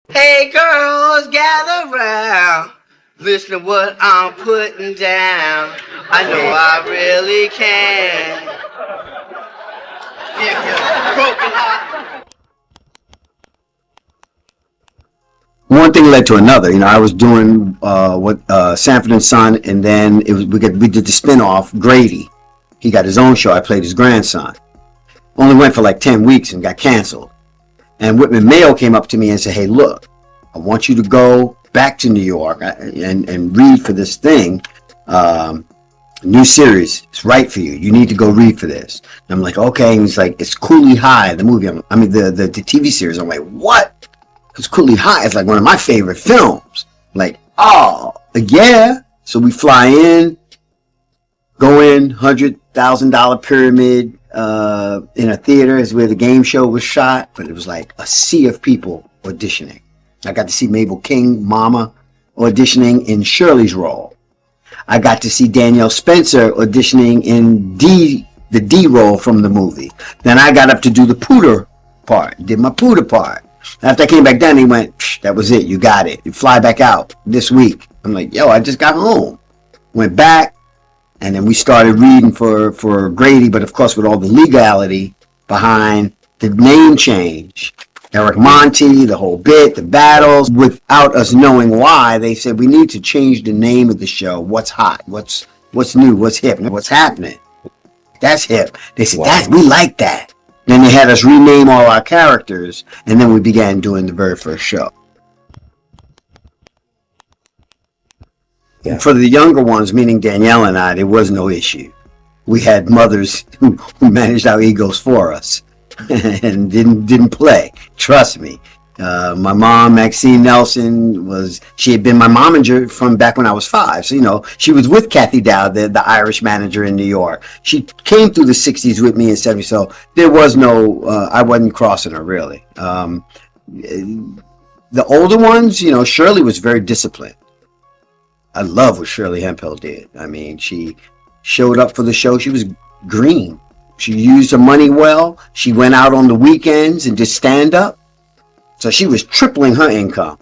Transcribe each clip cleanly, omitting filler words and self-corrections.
Hey girls, gather round. Listen to what I'm putting down. I know I really can. If you're broken heart. One thing led to another. I was doing what Sanford and Son, and then we did the spinoff Grady. He got his own show. I played his grandson. Only went for like 10 weeks and got canceled. And Whitman Mayo came up to me and said, "Hey, look, I want you to go back to New York and read for this thing. New series. It's right for you. You need to go read for this." And I'm like, okay. And he's like, "It's Cooley High, the movie." The TV series. I'm like, what? Because Cooley High is like one of my favorite films. I'm like, oh, yeah. So we fly in, go in, $100,000 pyramid in a theater is where the game show was shot. But it was like a sea of people auditioning. I got to see Mabel King, Mama, auditioning in Shirley's role. I got to see Danielle Spencer auditioning in the D role from the movie. Then I got up to do the Pooter part, did my Pooter part. After I came back down, he went, "That was it, you got it. You fly back out this week." I'm like, yo, I just got home. Went back, and then we started reading for Grady, but of course with all the legality behind the name change. Eric Monty, the whole bit, the battles, without us knowing why, they said, we need to change the name of the show. What's hot? What's new? What's hip? What's happening? That's hip. They said, wow. We like that. Then they had us rename all our characters, and then we began doing the very first show. Yeah. For the younger ones, meaning Danielle and I, there was no issue. We had mothers who managed our egos for us and didn't play. Trust me. My mom, Heywood Nelson, she had been my momager from back when I was 5. So, she was with Kathy Dow, the Irish manager in New York. She came through the 60s with me in 70s, so there was no, I wasn't crossing her really. The older ones, Shirley was very disciplined. I love what Shirley Hemphill did. I mean, she showed up for the show. She was green. She used her money well. She went out on the weekends and did stand up. So she was tripling her income.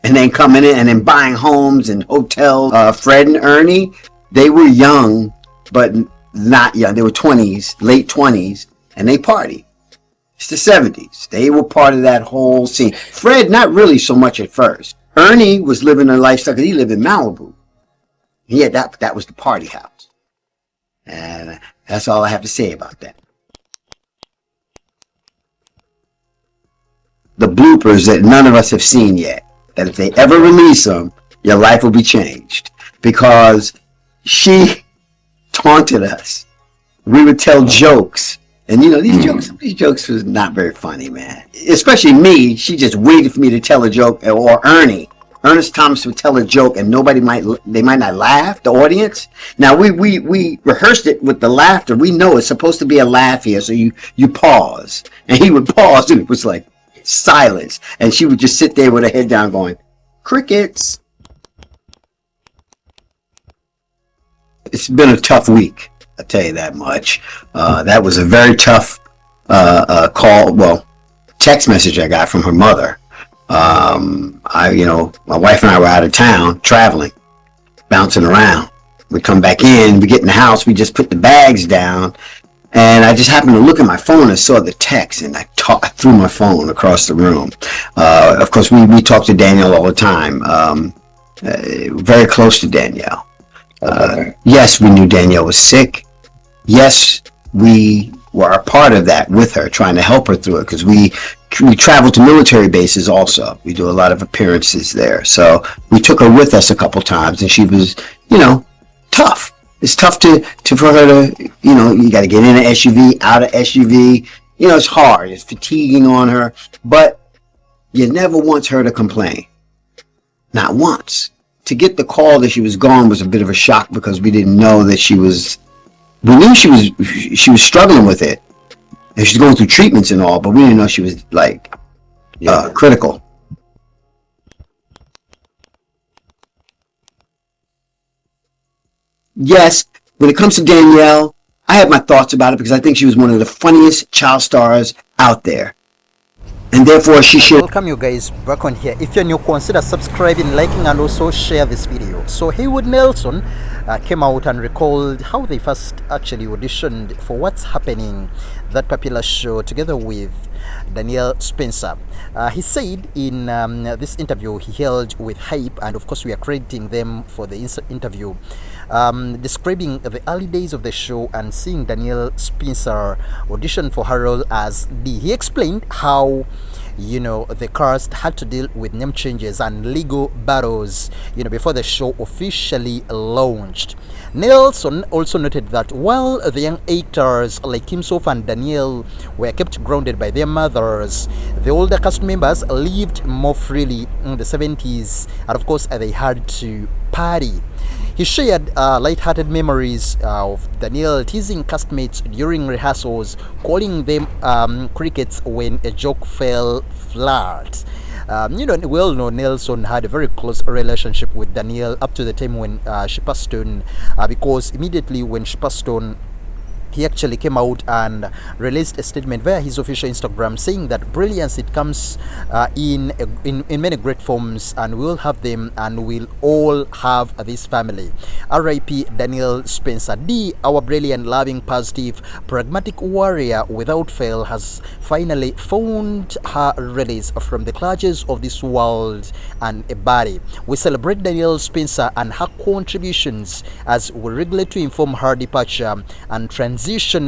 And then coming in and then buying homes and hotels. Fred and Ernie, they were young, but not young. They were 20s, late 20s, and they partied. It's the 70s. They were part of that whole scene. Fred, not really so much at first. Ernie was living a lifestyle because he lived in Malibu. That was the party house. And that's all I have to say about that. The bloopers that none of us have seen yet, that if they ever release them, your life will be changed. Because she taunted us. We would tell jokes. And these jokes was not very funny, man. Especially me, she just waited for me to tell a joke, or Ernie. Ernest Thomas would tell a joke and they might not laugh, the audience. Now we rehearsed it with the laughter. We know it's supposed to be a laugh here, so you pause. And he would pause and it was like silence. And she would just sit there with her head down going, crickets. It's been a tough week, I'll tell you that much. That was a very tough text message I got from her mother. My wife and I were out of town traveling, bouncing around. We come back in, we get in the house, we just put the bags down, and I just happened to look at my phone and saw the text, and I threw my phone across the room. Of course, we talk to Danielle all the time, very close to Danielle. Yes, we knew Danielle was sick. Yes, we were a part of that with her, trying to help her through it, because we travel to military bases also. We do a lot of appearances there. So we took her with us a couple times, and she was, tough. It's tough for her to, you got to get in an SUV, out of SUV. It's hard. It's fatiguing on her. But you never want her to complain. Not once. To get the call that she was gone was a bit of a shock, because we didn't know that we knew she was struggling with it. And she's going through treatments and all, but we didn't know she was critical. Yes, when it comes to Danielle, I have my thoughts about it because I think she was one of the funniest child stars out there. and therefore she should. Welcome you guys back on here. If you're new, consider subscribing, liking, and also share this video. So Heywood Nelson came out and recalled how they first actually auditioned for What's Happening, that popular show, together with Danielle Spencer. He said in this interview he held with Hype, and of course we are crediting them for the interview, describing the early days of the show and seeing Danielle Spencer audition for her role as D. He explained how the cast had to deal with name changes and legal battles before the show officially launched. Nelson also noted that while the young actors like himself and Danielle were kept grounded by their mothers, the older cast members lived more freely in the 70s, and of course they had to party. He shared lighthearted memories of Danielle teasing castmates during rehearsals, calling them crickets when a joke fell flat. We all know Nelson had a very close relationship with Danielle up to the time when she passed on, because immediately when she passed on, he actually came out and released a statement via his official Instagram saying that brilliance, it comes in many great forms, and we'll have them, and we'll all have this family. R.I.P. Danielle Spencer. D, our brilliant, loving, positive, pragmatic warrior without fail, has finally found her release from the clutches of this world and a body. We celebrate Danielle Spencer and her contributions as we regularly to inform her departure and transition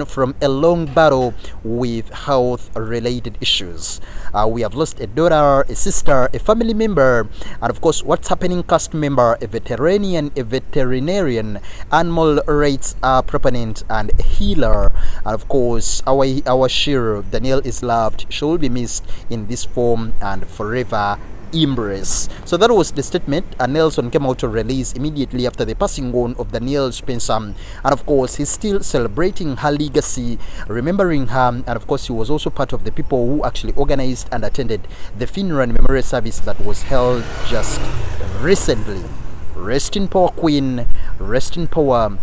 from a long battle with health-related issues. We have lost a daughter, a sister, a family member, and of course, What's Happening cast member, a veterinarian, animal rights proponent, and a healer. And of course, our Shiro, Danielle, is loved. She will be missed in this form and forever embrace. So that was the statement Nelson came out to release immediately after the passing on of Danielle Spencer, and of course he's still celebrating her legacy, remembering her, and of course he was also part of the people who actually organized and attended the funeral and memorial service that was held just recently. Rest in power, Queen. Rest in power,